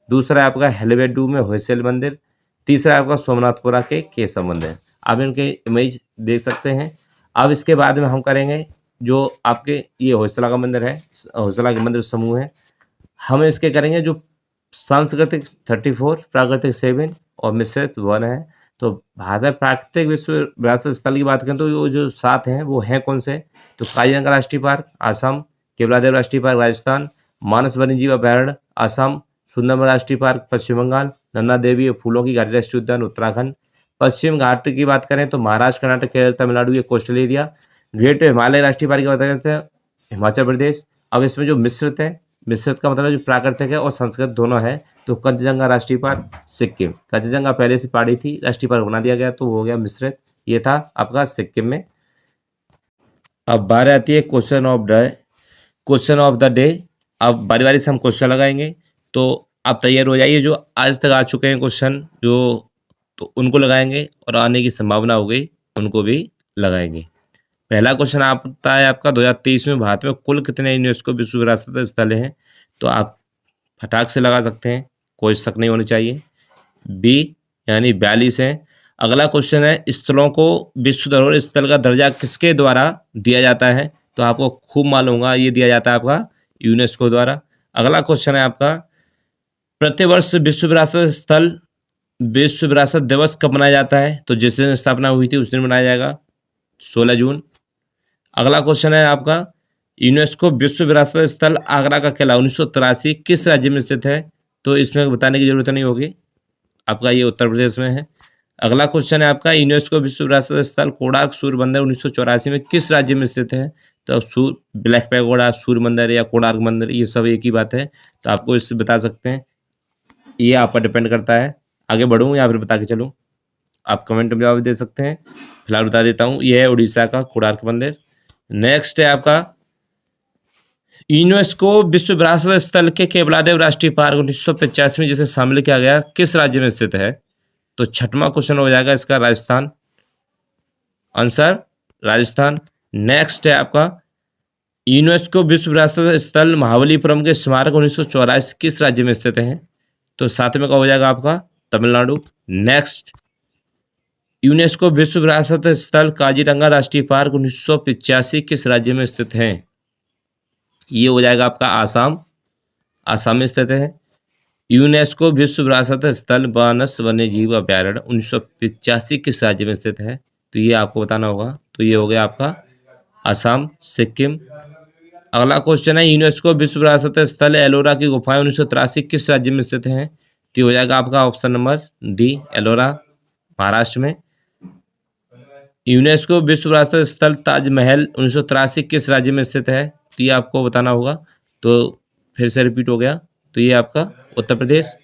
Speaker 1: दूसरा है आपका हेलेबेडू में होयसल मंदिर, तीसरा है आपका सोमनाथपुरा के केशव मंदिर। आप इनके इमेज देख सकते हैं। अब इसके बाद में हम करेंगे जो आपके ये होयसला का मंदिर है, होयसला के मंदिर समूह है, हम इसके करेंगे जो सांस्कृतिक 34, प्राकृतिक 7 और मिश्रित 1 है। तो भारत प्राकृतिक विश्व विरासत स्थल की बात करें तो वो जो 7 हैं वो हैं कौन से? तो काजीरंगा राष्ट्रीय पार्क आसाम, केवलादेव राष्ट्रीय पार्क राजस्थान, मानस वन्यजीव अभयारण्य आसाम, सुंदरबन राष्ट्रीय पार्क पश्चिम बंगाल, नन्दा देवी फूलों की घाटी राष्ट्रीय उद्यान उत्तराखंड। पश्चिम घाट की बात करें तो महाराष्ट्र, कर्नाटक, केरल, तमिलनाडु ये कोस्टल एरिया। ग्रेट हिमालय राष्ट्रीय पार्क की बात करते हैं हिमाचल प्रदेश। अब इसमें जो मिश्रित है, मिश्रित का मतलब जो प्राकृतिक है और संस्कृत दोनों है, तो कंचनजंगा राष्ट्रीय पार्क सिक्किम। कंचनजंगा पहले से पहाड़ी थी, राष्ट्रीय पार्क बना दिया गया तो हो गया मिश्रित। ये था आपका सिक्किम में। अब बारी आती है क्वेश्चन ऑफ द डे। अब बारी बारी से हम क्वेश्चन लगाएंगे, तो आप तैयार हो जाइए। जो आज तक आ चुके हैं क्वेश्चन जो, तो उनको लगाएंगे और आने की संभावना हो गई उनको भी लगाएंगे। पहला क्वेश्चन आता है आपका 2023 में भारत में कुल कितने यूनेस्को विश्व विरासत स्थल हैं? तो आप फटाक से लगा सकते हैं, कोई शक नहीं होनी चाहिए। बी यानी 42 है। अगला क्वेश्चन है स्थलों को विश्व धरोहर स्थल का दर्जा किसके द्वारा दिया जाता है? तो आपको खूब मालूम होगा, ये दिया जाता है आपका यूनेस्को द्वारा। अगला क्वेश्चन है आपका प्रतिवर्ष विश्व विरासत दिवस कब मनाया जाता है? तो जिस दिन स्थापना हुई थी उस दिन मनाया जाएगा, 16 जून। अगला क्वेश्चन है आपका यूनेस्को विश्व विरासत स्थल आगरा का किला 1983 किस राज्य में स्थित है? तो इसमें बताने की जरूरत नहीं होगी, आपका ये उत्तर प्रदेश में है। अगला क्वेश्चन है आपका यूनेस्को विश्व विरासत स्थल कोणार्क सूर्य मंदिर 1984 में किस राज्य में स्थित है? तो ब्लैक पैगोडा, सूर्य मंदिर या कोणार्क मंदिर ये सब एक ही बात है, तो आपको इससे बता सकते हैं। ये आप पर डिपेंड करता है, आगे बढ़ूँ या फिर बता के चलूँ, आप कमेंट में जवाब दे सकते हैं। फिलहाल बता देता हूँ, ये है उड़ीसा का कोणार्क मंदिर। नेक्स्ट है आपका यूनेस्को विश्व विरासत स्थल के केवलादेव राष्ट्रीय पार्क 1985 में जिसे शामिल किया गया किस राज्य में स्थित है? तो छठवां क्वेश्चन हो जाएगा इसका राजस्थान, आंसर राजस्थान। नेक्स्ट है आपका यूनेस्को विश्व विरासत स्थल महाबलीपुरम के स्मारक 1984 किस राज्य में स्थित है? तो 7वें का हो जाएगा आपका तमिलनाडु। नेक्स्ट यूनेस्को विश्व विरासत स्थल काजीरंगा राष्ट्रीय पार्क 1985 किस राज्य में स्थित है? ये हो जाएगा आपका आसाम में स्थित है। यूनेस्को विश्व विरासत स्थल मानस वन्यजीव अभयारण्य 1985 किस राज्य में स्थित है? तो ये आपको बताना होगा, तो ये हो गया आपका असम, सिक्किम। अगला क्वेश्चन है यूनेस्को विश्व विरासत स्थल एलोरा की गुफाएं 1983 किस राज्य में स्थित हैं? तो हो जाएगा आपका option number D, Ellora, Maharashtra में। यूनेस्को विश्व विरासत स्थल ताजमहल 1983 किस राज्य में स्थित है? तो ये आपको बताना होगा, तो फिर से रिपीट हो गया, तो ये आपका उत्तर प्रदेश।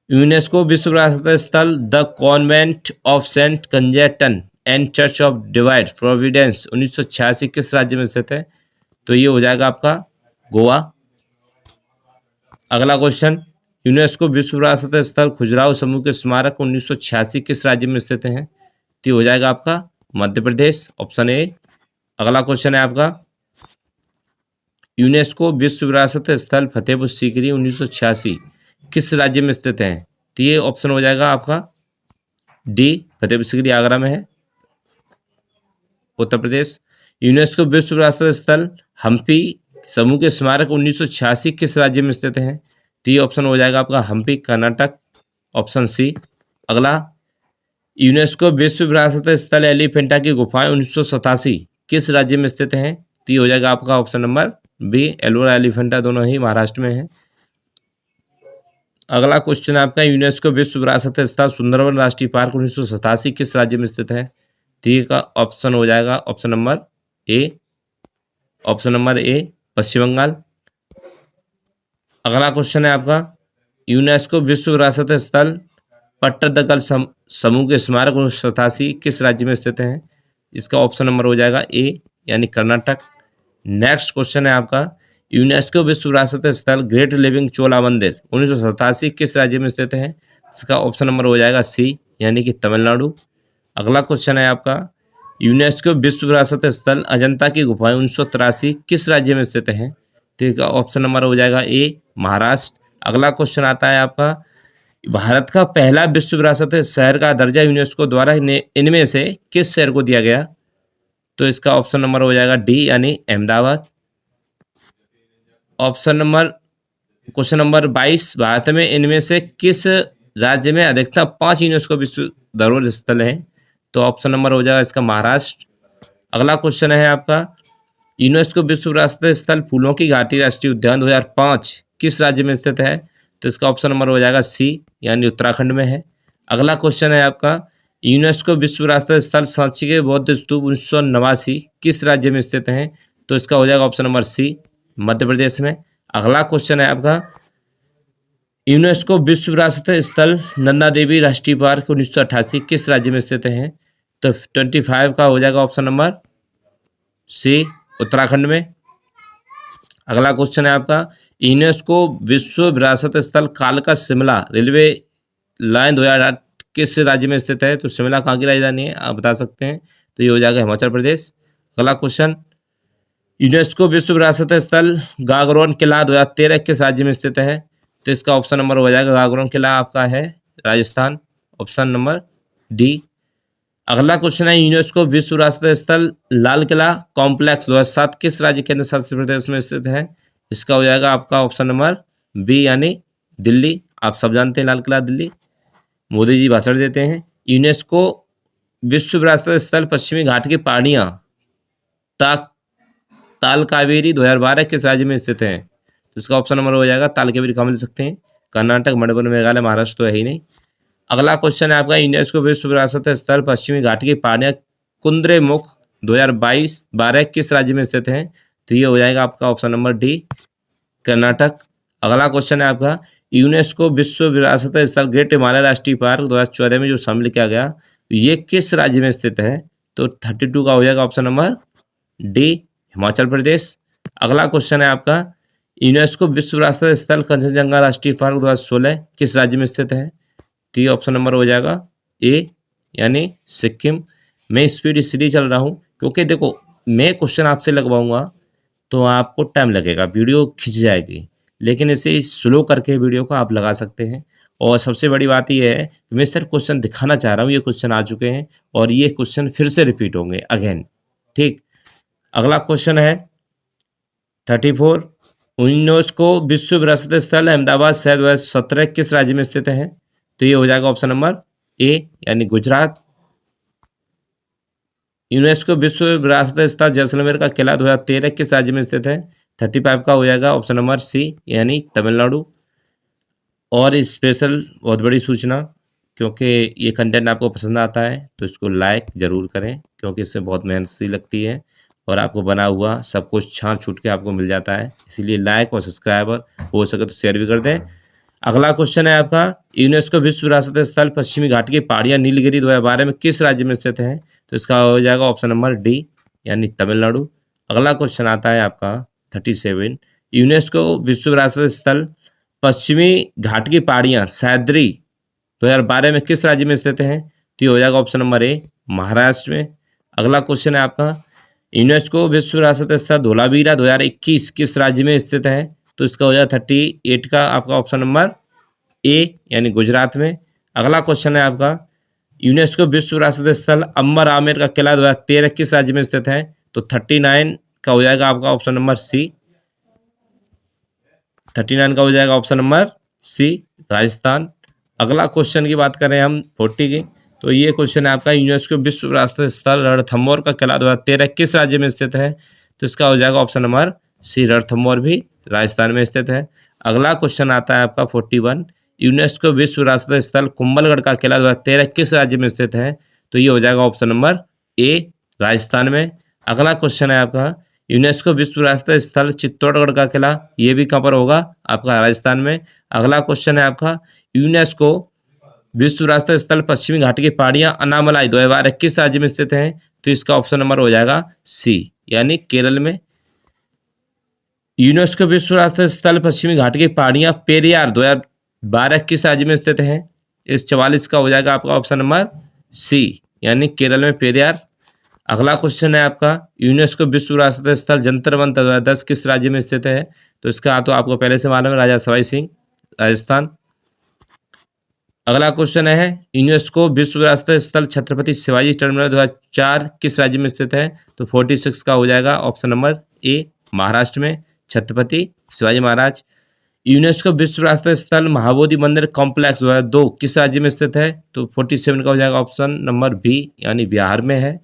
Speaker 1: यूनेस्को विश्व विरासत स्थल the convent of saint Cajetan and church of divine providence 1986 किस राज्य में स्थित है? तो ये हो जाएगा आपका गोवा। अगला क्वेश्चन यूनेस्को विश्व विरासत स्थल खजुराहो समूह के स्मारक 1986 किस राज्य में स्थित हैं? तो हो जाएगा आपका मध्य प्रदेश, ऑप्शन ए। अगला क्वेश्चन है आपका यूनेस्को विश्व विरासत स्थल फतेहपुर सीकरी 1986 किस राज्य में स्थित है? तो ये ऑप्शन हो जाएगा आपका डी, फतेहपुर सीकरी आगरा में है, उत्तर प्रदेश। यूनेस्को विश्व विरासत स्थल हम्पी समूह के स्मारक 1986 किस राज्य में स्थित है? तो ये ऑप्शन हो जाएगा आपका हम्पी, कर्नाटक, ऑप्शन सी। अगला यूनेस्को विश्व विरासत स्थल एलिफेंटा की गुफाएं 1987 किस राज्य में स्थित हैं? तो ये हो जाएगा आपका option number B, Ellora Elephanta, दोनों ही महाराष्ट्र में है। अगला क्वेश्चन आपका यूनेस्को विश्व विरासत स्थल सुंदरबन राष्ट्रीय पार्क 1987 किस राज्य में स्थित है? तो ये का ऑप्शन हो जाएगा ऑप्शन नंबर ए, पश्चिम बंगाल। अगला क्वेश्चन है आपका यूनेस्को विश्व विरासत स्थल पट्टदकल समूह के स्मारक 1987 किस राज्य में स्थित है? इसका ऑप्शन नंबर हो जाएगा ए, यानी कर्नाटक। नेक्स्ट क्वेश्चन है आपका यूनेस्को विश्व विरासत स्थल ग्रेट लिविंग चोला मंदिर 1987 किस राज्य में स्थित है? इसका ऑप्शन नंबर हो जाएगा सी, यानी कि तमिलनाडु। अगला क्वेश्चन है आपका, यूनेस्को विश्व विरासत स्थल अजंता की गुफाएं 1983 किस राज्य में स्थित हैं? तो इसका ऑप्शन नंबर हो जाएगा ए, महाराष्ट्र। अगला क्वेश्चन आता है आपका, भारत का पहला विश्व विरासत शहर का दर्जा यूनेस्को द्वारा इनमें से किस शहर को दिया गया? तो इसका ऑप्शन नंबर हो जाएगा डी, यानी अहमदाबाद। क्वेश्चन नंबर 22, भारत में इनमें से किस राज्य में अधिकतम 5 यूनेस्को विश्व धरोहर स्थल हैं? तो ऑप्शन नंबर हो जाएगा इसका महाराष्ट्र। अगला क्वेश्चन है आपका, यूनेस्को विश्व विरासत स्थल फूलों की घाटी राष्ट्रीय उद्यान 2005 किस राज्य में स्थित है? तो इसका ऑप्शन नंबर हो जाएगा सी, यानी उत्तराखंड में है। अगला क्वेश्चन है आपका, यूनेस्को विश्व विरासत स्थल सांची के बौद्ध स्तूप 1989 किस राज्य में स्थित हैं? तो इसका हो जाएगा ऑप्शन नंबर सी, मध्य प्रदेश में। अगला क्वेश्चन है आपका, यूनेस्को विश्व विरासत स्थल नंदा देवी राष्ट्रीय पार्क 1988 किस राज्य में स्थित है? तो 25 का हो जाएगा ऑप्शन नंबर सी, उत्तराखंड में। अगला क्वेश्चन है आपका, यूनेस्को विश्व विरासत स्थल कालका शिमला रेलवे लाइन 2008 किस राज्य में स्थित है? तो शिमला कहाँ की राजधानी है, आप बता सकते हैं, तो ये हो जाएगा हिमाचल प्रदेश। अगला क्वेश्चन, यूनेस्को विश्व विरासत स्थल गागरोन किला 2013 किस राज्य में स्थित है? तो इसका ऑप्शन नंबर हो जाएगा, गागरोन किला आपका है राजस्थान, ऑप्शन नंबर डी। अगला क्वेश्चन है, यूनेस्को विश्व विरासत स्थल लाल किला कॉम्प्लेक्स 2007 किस राज्य केंद्र शासित प्रदेश में स्थित है? इसका हो जाएगा आपका ऑप्शन नंबर बी, यानी दिल्ली। आप सब जानते हैं लाल किला दिल्ली, मोदी जी भाषण देते हैं। यूनेस्को विश्व विरासत स्थल पश्चिमी घाट की पहाड़ियाँ ताल कावेरी 2012 किस राज्य में स्थित है? तो इसका ऑप्शन नंबर हो जाएगा ताल कावेरी, कहाँ मिल सकते हैं? कर्नाटक, मणिपुर, मेघालय, महाराष्ट्र तो है ही नहीं। अगला क्वेश्चन है आपका, यूनेस्को विश्व विरासत स्थल पश्चिमी घाट की पहाड़ियाँ कुंद्रेमुख 2012 किस राज्य में स्थित है? तो ये हो जाएगा आपका ऑप्शन नंबर डी, कर्नाटक। अगला क्वेश्चन है आपका, यूनेस्को विश्व विरासत स्थल ग्रेट हिमालय राष्ट्रीय पार्क 2014 में जो शामिल किया गया, ये किस राज्य में स्थित है? तो 32 का हो जाएगा option number D, Himachal Pradesh. अगला क्वेश्चन है आपका, यूनेस्को विश्व विरासत स्थल कंचनजंगा राष्ट्रीय पार्क 2016 किस राज्य में स्थित है? तो ये ऑप्शन नंबर हो जाएगा ए, यानी सिक्किम। मैं स्पीड इसलिए चल रहा हूँ क्योंकि देखो, मैं क्वेश्चन आपसे लगवाऊंगा तो आपको टाइम लगेगा, वीडियो खिंच जाएगी, लेकिन इसे स्लो करके वीडियो को आप लगा सकते हैं। और सबसे बड़ी बात यह है कि मैं सिर्फ क्वेश्चन दिखाना चाह रहा हूँ, ये क्वेश्चन आ चुके हैं और ये क्वेश्चन फिर से रिपीट होंगे अगेन, ठीक। अगला क्वेश्चन है 34, यूनेस्को विश्व विरासत स्थल अहमदाबाद शहर 2017 किस राज्य में स्थित है? तो ये हो जाएगा ऑप्शन नंबर ए, यानी गुजरात। यूनेस्को विश्व विरासत स्थल जैसलमेर का किला 2013 किस राज्य में स्थित है? 35 का हो जाएगा ऑप्शन नंबर सी, यानी तमिलनाडु। और स्पेशल बहुत बड़ी सूचना, क्योंकि ये कंटेंट आपको पसंद आता है तो इसको लाइक ज़रूर करें, क्योंकि इससे बहुत मेहनत सी लगती है और आपको बना हुआ सब कुछ छांट छूट के आपको मिल जाता है, इसीलिए लाइक और सब्सक्राइबर हो सके तो शेयर भी कर दें। अगला क्वेश्चन है आपका, यूनेस्को विश्व विरासत स्थल पश्चिमी घाट की पहाड़ियाँ नीलगिरी 2012 में किस राज्य में स्थित है? तो इसका हो जाएगा ऑप्शन नंबर डी, यानी तमिलनाडु। अगला क्वेश्चन आता है आपका 37, यूनेस्को विश्व विरासत स्थल पश्चिमी घाट की पहाड़ियाँ सह्याद्री 2012 में किस राज्य में स्थित हैं? तो ये हो जाएगा ऑप्शन नंबर ए, महाराष्ट्र में। अगला क्वेश्चन है आपका, यूनेस्को विश्व विरासत स्थल धोलावीरा 2021 किस राज्य में स्थित है? तो इसका हो जाएगा 38 का आपका ऑप्शन नंबर ए, यानी गुजरात में। अगला क्वेश्चन है आपका, यूनेस्को विश्व विरासत स्थल अंबर आमेर का किला 2013 किस राज्य में स्थित है? तो 39 का हो जाएगा आपका ऑप्शन नंबर सी, 39 का हो जाएगा ऑप्शन नंबर सी, राजस्थान। अगला क्वेश्चन की बात करें हम 40 की, तो ये क्वेश्चन है आपका, यूनेस्को विश्व विरासत स्थल रणथंभौर का किला 2013 किस राज्य में स्थित है? तो इसका हो जाएगा ऑप्शन नंबर सी, रणथंभौर भी राजस्थान में स्थित है। अगला क्वेश्चन आता है आपका 41, यूनेस्को विश्व विरासत स्थल कुंभलगढ़ का किला 2013 किस राज्य में स्थित है? तो ये हो जाएगा ऑप्शन नंबर ए, राजस्थान में। अगला क्वेश्चन है आपका, यूनेस्को विश्व विरासत स्थल चित्तौड़गढ़ का किला, ये भी कहाँ पर होगा? आपका राजस्थान में। अगला क्वेश्चन है आपका, यूनेस्को विश्व विरासत स्थल पश्चिमी घाट की पहाड़ियाँ अनामलाई 2012 किस राज्य में स्थित हैं? तो इसका ऑप्शन नंबर हो जाएगा सी, यानी केरल में। यूनेस्को विश्व विरासत स्थल पश्चिमी घाट की पहाड़ियाँ पेरियार 2012 किस राज्य में स्थित हैं? इस 44 का हो जाएगा आपका ऑप्शन नंबर सी, यानी केरल में पेरियार। अगला क्वेश्चन है आपका, यूनेस्को विश्व विरासत स्थल जंतर मंतर 2010 किस राज्य में स्थित है? तो इसका तो आपको पहले से मालूम है, राजा सवाई सिंह, राजस्थान। अगला क्वेश्चन है, यूनेस्को विश्व विरासत स्थल छत्रपति शिवाजी टर्मिनल 2004 किस राज्य में स्थित है? तो 46 का हो जाएगा ऑप्शन नंबर ए, महाराष्ट्र में, छत्रपति शिवाजी महाराज। यूनेस्को विश्व विरासत स्थल महाबोधि मंदिर कॉम्प्लेक्स 2002 किस राज्य में स्थित है? तो 47 का हो जाएगा ऑप्शन नंबर बी, यानी बिहार में है।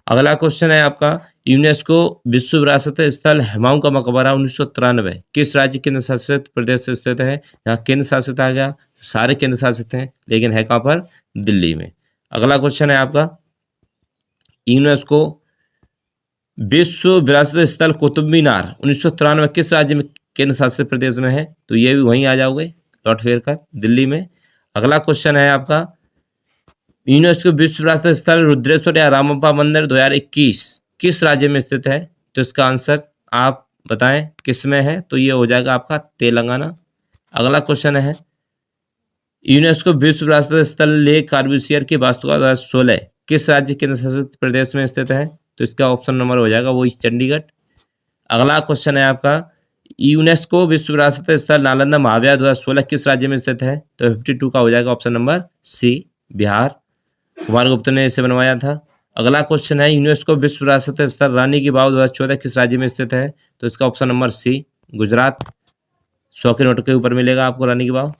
Speaker 1: अगला क्वेश्चन है आपका, यूनेस्को विश्व विरासत स्थल हुमायूं का मकबरा 1993 किस राज्य केंद्र शासित प्रदेश से स्थित है? यहाँ केंद्र शासित आ गया, सारे केंद्र शासित हैं, लेकिन है कहाँ पर? दिल्ली में। अगला क्वेश्चन है आपका, यूनेस्को विश्व विरासत स्थल कुतुब मीनार 1993 किस राज्य में केंद्र शासित प्रदेश में है? तो ये भी वहीं आ जाओगे लौट फेर कर, दिल्ली में। अगला क्वेश्चन है आपका, यूनेस्को विश्व विरासत स्थल रुद्रेश्वर या रामप्पा मंदिर 2021 किस राज्य में स्थित है? तो इसका आंसर आप बताएं किस में है? तो ये हो जाएगा आपका तेलंगाना। अगला क्वेश्चन है, यूनेस्को विश्व विरासत स्थल लेक कार्ब्यूसियर की वास्तुकला 2016 किस राज्य केंद्र शासित प्रदेश में स्थित है? तो इसका ऑप्शन नंबर हो जाएगा वही चंडीगढ़। अगला क्वेश्चन है आपका, यूनेस्को विश्व विरासत स्थल नालंदा महाविहार 2016 किस राज्य में स्थित है? तो 52 का हो जाएगा option number C, Bihar. Kumaragupta ने इसे बनवाया था। अगला क्वेश्चन है, यूनेस्को विश्व विरासत स्थल रानी की वाव 2014 किस राज्य में स्थित है? तो इसका ऑप्शन नंबर सी, गुजरात। 100 के नोट के ऊपर मिलेगा आपको रानी की वाव।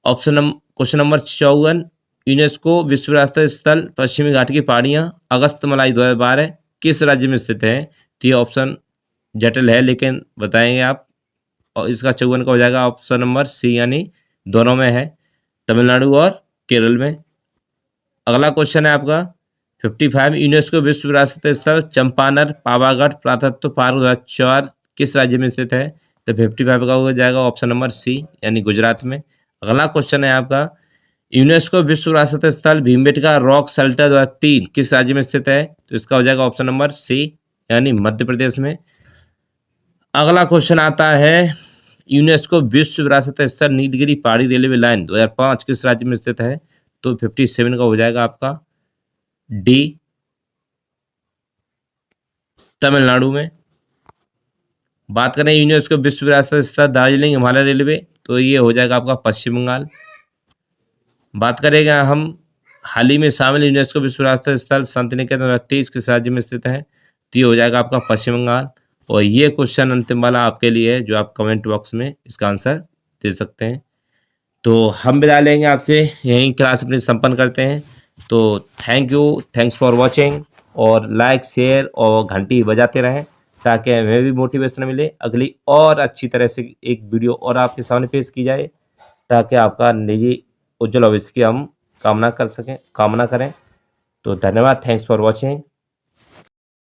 Speaker 1: क्वेश्चन नंबर 54, यूनेस्को विश्व विरासत स्थल पश्चिमी घाट की पहाड़ियाँ अगस्तमलाई 2012 किस राज्य में स्थित है? तो ये ऑप्शन जटिल है, लेकिन बताएंगे आप। और इसका 54 का हो जाएगा ऑप्शन नंबर सी, यानी दोनों में है, तमिलनाडु और केरल में। अगला क्वेश्चन है आपका 55, यूनेस्को विश्व विरासत स्थल चंपानर पावागढ़ पुरातत्व पार्क 2004 किस राज्य में स्थित है? तो 55 का हो जाएगा ऑप्शन नंबर सी, यानी गुजरात में। अगला क्वेश्चन है आपका, यूनेस्को विश्व विरासत स्थल भीमबेटका रॉक शेल्टर 2003 किस राज्य में स्थित है? तो इसका हो जाएगा ऑप्शन नंबर सी, यानी मध्य प्रदेश में। अगला क्वेश्चन आता है, यूनेस्को विश्व विरासत स्थल नीलगिरी पहाड़ी रेलवे लाइन 2005 किस राज्य में स्थित है? तो 57 का हो जाएगा आपका डी, तमिलनाडु में। बात करें यूनेस्को विश्व विरासत स्थल दार्जिलिंग हिमालय रेलवे, तो ये हो जाएगा आपका पश्चिम बंगाल। बात करेंगे हम हाल ही में शामिल यूनेस्को विश्व विरासत स्थल शांतिनिकेतन 2023 किस राज्य में स्थित है? तो ये हो जाएगा आपका पश्चिम बंगाल। और ये क्वेश्चन अंतिम वाला आपके लिए है, जो आप कमेंट बॉक्स में इसका आंसर दे सकते हैं। तो हम विदा लेंगे आपसे, यहीं क्लास अपनी संपन्न करते हैं। तो थैंक्स फॉर वॉचिंग, और लाइक शेयर और घंटी बजाते रहें, ताकि हमें भी मोटिवेशन मिले, अगली और अच्छी तरह से एक वीडियो और आपके सामने पेश की जाए, ताकि आपका निजी उज्जवल भविष्य की हम कामना करें। तो धन्यवाद, थैंक्स फॉर वॉचिंग।